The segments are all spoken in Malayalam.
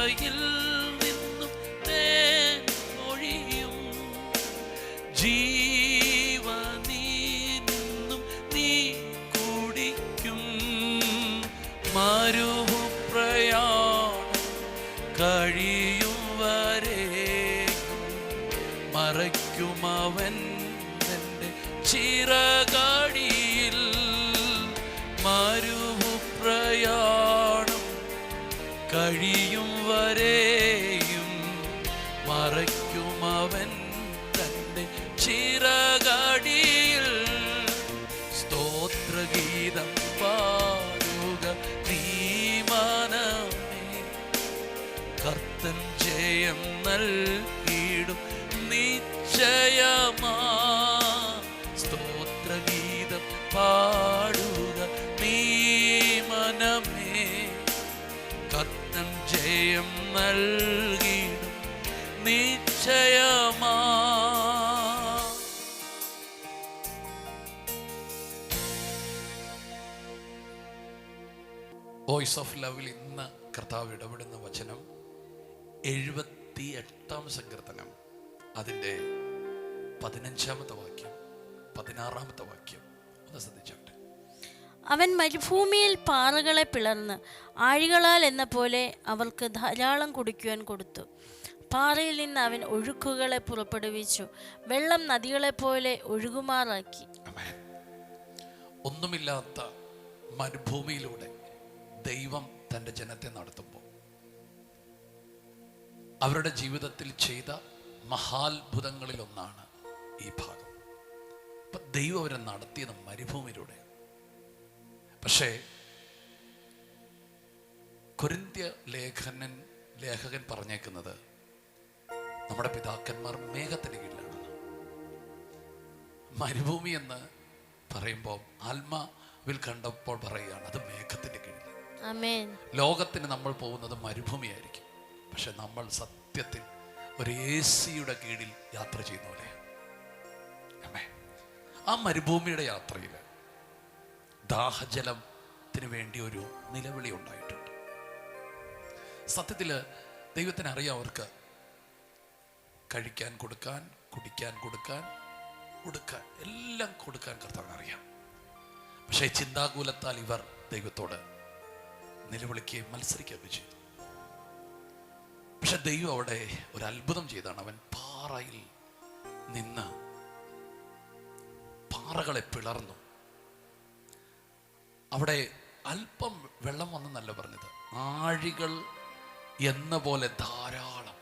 താമരയിൽ നിന്നും തേൻ ഒഴിയും, ജീവനിൽ നിന്നും നീ കുടിക്കും. മരുപ്രയാണം കഴിയും വരെ മറയ്ക്കുമവൻ എൻ്റെ ചിറകടിയിൽ. മരുപ്രയാണം കഴിയും വരെയും മറയ്ക്കുമവൻ തൻ്റെ ചിറകടിയിൽ. സ്തോത്രഗീതം പാടുക നീ മനമേ, കർത്തൻ ജയം നൽകിയിടും നിശ്ചയമാ. സ്തോത്രഗീതം പാടുക നീ മനമേ, കർത്തൻ ജയം നൽകിയിടും നിശ്ചയമാ. വോയിസ് ഓഫ് ലവിൽ ഇന്ന് കർത്താവ് ഇടപെടുന്ന വചനം 78-ാം സങ്കീർത്തനം, അതിൻ്റെ 15-ാമത്തെ വാക്യം, 16-ാമത്തെ വാക്യം ഒന്ന് ശ്രദ്ധിച്ചോട്ടെ. അവൻ മരുഭൂമിയിൽ പാറകളെ പിളർന്ന് ആഴികളാൽ എന്ന പോലെ അവർക്ക് ധാരാളം കുടിക്കുവാൻ കൊടുത്തു. പാറയിൽ നിന്ന് അവൻ ഒഴുക്കുകളെ പുറപ്പെടുവിച്ചു, വെള്ളം നദികളെപ്പോലെ ഒഴുകുമാറാക്കി. ഒന്നുമില്ലാത്ത മരുഭൂമിയിലൂടെ ദൈവം തൻ്റെ ജനത്തെ നടത്തുമ്പോൾ അവരുടെ ജീവിതത്തിൽ ചെയ്ത മഹാത്ഭുതങ്ങളിലൊന്നാണ് ഈ ഭാഗം. അപ്പം ദൈവം അവരെ നടത്തിയത് മരുഭൂമിയിലൂടെ. പക്ഷേ കൊരിന്ത്യ ലേഖകൻ പറഞ്ഞേക്കുന്നത് നമ്മുടെ പിതാക്കന്മാർ മേഘത്തിന് കീഴിലാണെന്ന്. മരുഭൂമി എന്ന് പറയുമ്പോൾ ആത്മാവിൽ കണ്ടപ്പോൾ പറയുകയാണ് അത് മേഘത്തിന്റെ കീഴിൽ. ലോകത്തിന് നമ്മൾ പോകുന്നത് മരുഭൂമിയായിരിക്കും, പക്ഷെ നമ്മൾ സത്യത്തിൽ ഒരു AC-യുടെ കീഴിൽ യാത്ര ചെയ്യുന്ന പോലെ. ആ മരുഭൂമിയുടെ യാത്രയിൽ ദാഹജലത്തിന് വേണ്ടി ഒരു നിലവിളി ഉണ്ടായിട്ടുണ്ട്. സത്യത്തിൽ ദൈവത്തിന് അറിയാം അവർക്ക് കഴിക്കാൻ കൊടുക്കാൻ, കുടിക്കാൻ കൊടുക്കാൻ, ഉടുക്കാൻ, എല്ലാം കൊടുക്കാൻ കർത്താവിന് അറിയാം. പക്ഷേ ചിന്താകുലത്താൽ ഇവർ ദൈവത്തോട് നിലവിളിക്കുകയും മത്സരിക്കുകയൊക്കെ ചെയ്തു. പക്ഷെ ദൈവം അവിടെ ഒരു അത്ഭുതം ചെയ്താണ്. അവൻ പാറയിൽ നിന്ന് പാറകളെ പിളർന്നു. അവിടെ അല്പം വെള്ളം വന്നെന്നല്ല പറഞ്ഞത്, ആഴികൾ എന്ന പോലെ ധാരാളം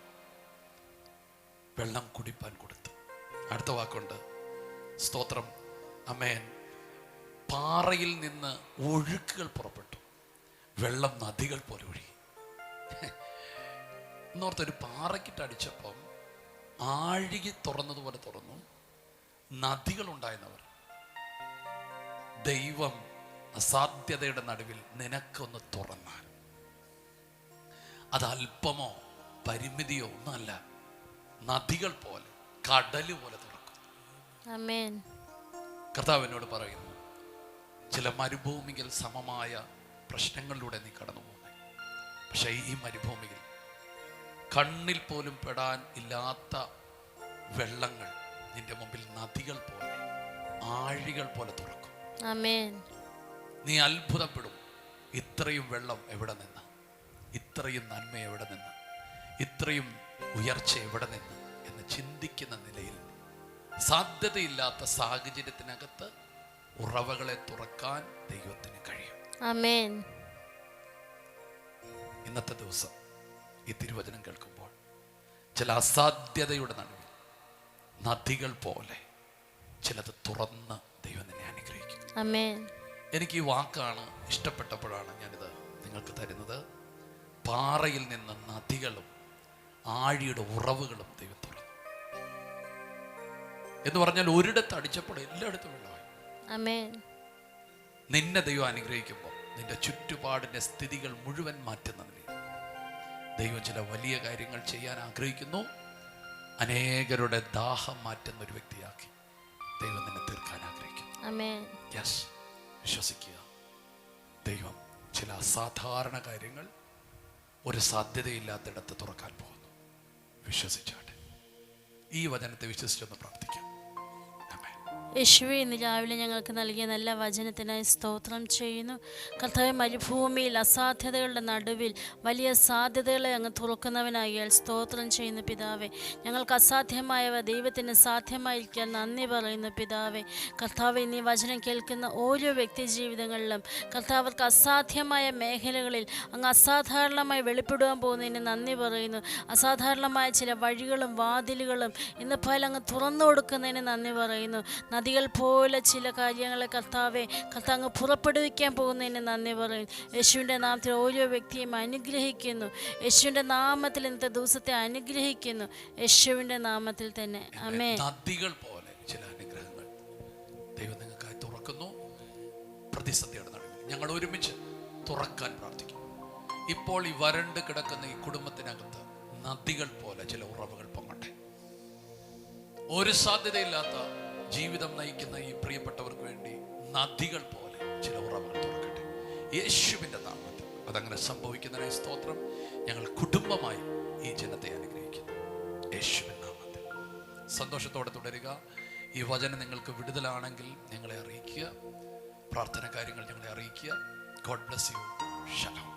വെള്ളം കുടിപ്പാൻ കൊടുത്തു. അടുത്ത വാക്കുണ്ട്, സ്തോത്രം, അമേൻ. പാറയിൽ നിന്ന് ഒഴുക്കുകൾ പുറപ്പെട്ടു, വെള്ളം നദികൾ പോലെ ഒഴുകി. എന്നോർത്തൊരു പാറക്കിട്ട് അടിച്ചപ്പം ആഴികി തുറന്നതുപോലെ തുറന്നു, നദികൾ ഉണ്ടായെന്നവർ. ദൈവം അസാധ്യതയുടെ നടുവിൽ നിനക്കൊന്ന് തുറന്നാൽ അത് അല്പമോ പരിമിതിയോ ഒന്നല്ല, നദികൾ പോലെ, കടല് പോലെ തുറക്കും. കർത്താവ് എന്നോട് പറയുന്നു, ചില മരുഭൂമിയിൽ സമമായ പ്രശ്നങ്ങളിലൂടെ നീ കടന്നു പോകുന്നത്. പക്ഷേ ഈ മരുഭൂമിയിൽ കണ്ണിൽ പോലും പെടാൻ ഇല്ലാത്ത വെള്ളങ്ങൾ നിന്റെ മുമ്പിൽ നദികൾ പോലെ, ആഴികൾ പോലെ തുറക്കും. നീ അത്ഭുതപ്പെടും. ഇത്രയും വെള്ളം എവിടെ നിന്ന്, ഇത്രയും നന്മ എവിടെ നിന്ന്, ഇത്രയും ഉയർച്ച എവിടെ നിന്ന് എന്ന് ചിന്തിക്കുന്ന നിലയിൽ സാധ്യതയില്ലാത്ത സാഹചര്യത്തിനകത്ത് ഉറവകളെ തുറക്കാൻ ദൈവത്തിന് കഴിയും. ഇന്നത്തെ ദിവസം ഈ തിരുവചനം കേൾക്കുമ്പോൾ ചില അസാധ്യതയുടെ നടുവിൽ നദികൾ പോലെ ചിലത് തുറന്ന് ദൈവം നിന്നെ അനുഗ്രഹിക്കും. എനിക്ക് ഈ വാക്കാണ് ഇഷ്ടപ്പെട്ടപ്പോഴാണ് ഞാനിത് നിങ്ങൾക്ക് തരുന്നത്. പാറയിൽ നിന്ന് നദികളും ആഴിയുടെ ഉറവുകളും ദൈവം തുറന്നു എന്ന് പറഞ്ഞാൽ ഒരിടത്ത് അടിച്ചപ്പോൾ എല്ലായിടത്തും വെള്ളമായി. നിന്നെ ദൈവം അനുഗ്രഹിക്കുമ്പോൾ നിന്റെ ചുറ്റുപാടിന്റെ സ്ഥിതികൾ മുഴുവൻ മാറ്റുന്ന നിലയിൽ ദൈവം ചില വലിയ കാര്യങ്ങൾ ചെയ്യാൻ ആഗ്രഹിക്കുന്നു. അനേകരുടെ ദാഹം മാറ്റുന്ന ഒരു വ്യക്തിയാക്കി ദൈവം നിന്നെ തീർക്കാൻ ആഗ്രഹിക്കുന്നു. യെസ്, വിശ്വസിക്കുക. ദൈവം ചില അസാധാരണ കാര്യങ്ങൾ ഒരു സാധ്യതയില്ലാത്തിടത്ത് തുറക്കാൻ പോകുന്നു. വിശ്വസിച്ചാട്ടെ. ഈ വചനത്തെ വിശ്വസിച്ചൊന്ന് പ്രാർത്ഥിക്കാം. യേശുവേ, ഇന്ന് രാവിലെ ഞങ്ങൾക്ക് നൽകിയ നല്ല വചനത്തിനായി സ്തോത്രം ചെയ്യുന്നു. കർത്താവേ, മരുഭൂമിയിൽ അസാധ്യതകളുടെ നടുവിൽ വലിയ സാധ്യതകളെ അങ്ങ് തുറക്കുന്നവനാകിയാൽ സ്തോത്രം ചെയ്യുന്നു പിതാവേ. ഞങ്ങൾക്ക് അസാധ്യമായവ ദൈവത്തിന് സാധ്യമായിരിക്കാൻ നന്ദി പറയുന്നു പിതാവേ. കർത്താവേ, ഇന്ന് ഈ വചനം കേൾക്കുന്ന ഓരോ വ്യക്തി ജീവിതങ്ങളിലും കർത്താവർക്ക് അസാധ്യമായ മേഖലകളിൽ അങ്ങ് അസാധാരണമായി വെളിപ്പെടുവാൻ പോകുന്നതിന് നന്ദി പറയുന്നു. അസാധാരണമായ ചില വഴികളും വാതിലുകളും ഇന്ന് പോലെ അങ്ങ് തുറന്നു കൊടുക്കുന്നതിന് നന്ദി പറയുന്നു. നദികൾ പോലെ ചില കാര്യങ്ങളെ കർത്താവ് അങ്ങ് പുറപ്പെടുവിക്കാൻ പോകുന്നതിന് നന്ദി പറയുന്നു. യേശുവിൻ്റെ നാമത്തിൽ ഓരോ വ്യക്തിയും അനുഗ്രഹിക്കുന്നു. യേശുവിൻ്റെ നാമത്തിൽ ഇന്നത്തെ ദിവസത്തെ അനുഗ്രഹിക്കുന്നു. യേശുവിൻ്റെ നാമത്തിൽ തന്നെ ആമേൻ. നദികൾ പോലെ ചില അനുഗ്രഹങ്ങൾ ദൈവം നിങ്ങൾക്കായി തുറക്കുന്നു. പ്രതിസന്ധിയുടെ നടുവിൽ ഞങ്ങൾ ഒരുമിച്ച് തുറക്കാൻ പ്രാർത്ഥിക്കും. ഇപ്പോൾ ഈ വരണ്ട് കിടക്കുന്ന ഈ കുടുംബത്തിനകത്ത് നദികൾ പോലെ ചില ഉറവുകൾ പൊങ്ങട്ടെ. ഒരു സാധ്യതയില്ലാത്ത ജീവിതം നയിക്കുന്ന ഈ പ്രിയപ്പെട്ടവർക്ക് വേണ്ടി നദികൾ പോലെ ചില ഉറവുകൾ തുറക്കട്ടെ യേശുവിൻ്റെ നാമത്തിൽ. അതങ്ങനെ സംഭവിക്കുന്നതിനായി സ്തോത്രം. ഞങ്ങൾ കുടുംബമായി ഈ ജനത്തെ അനുഗ്രഹിക്കുന്നു യേശുവിൻ നാമത്തിൽ. സന്തോഷത്തോടെ തുടരുക. ഈ വചനം നിങ്ങൾക്ക് വിടുതലാണെങ്കിൽ ഞങ്ങളെ അറിയിക്കുക. പ്രാർത്ഥന കാര്യങ്ങൾ ഞങ്ങളെ അറിയിക്കുക. God bless you. ശലോം.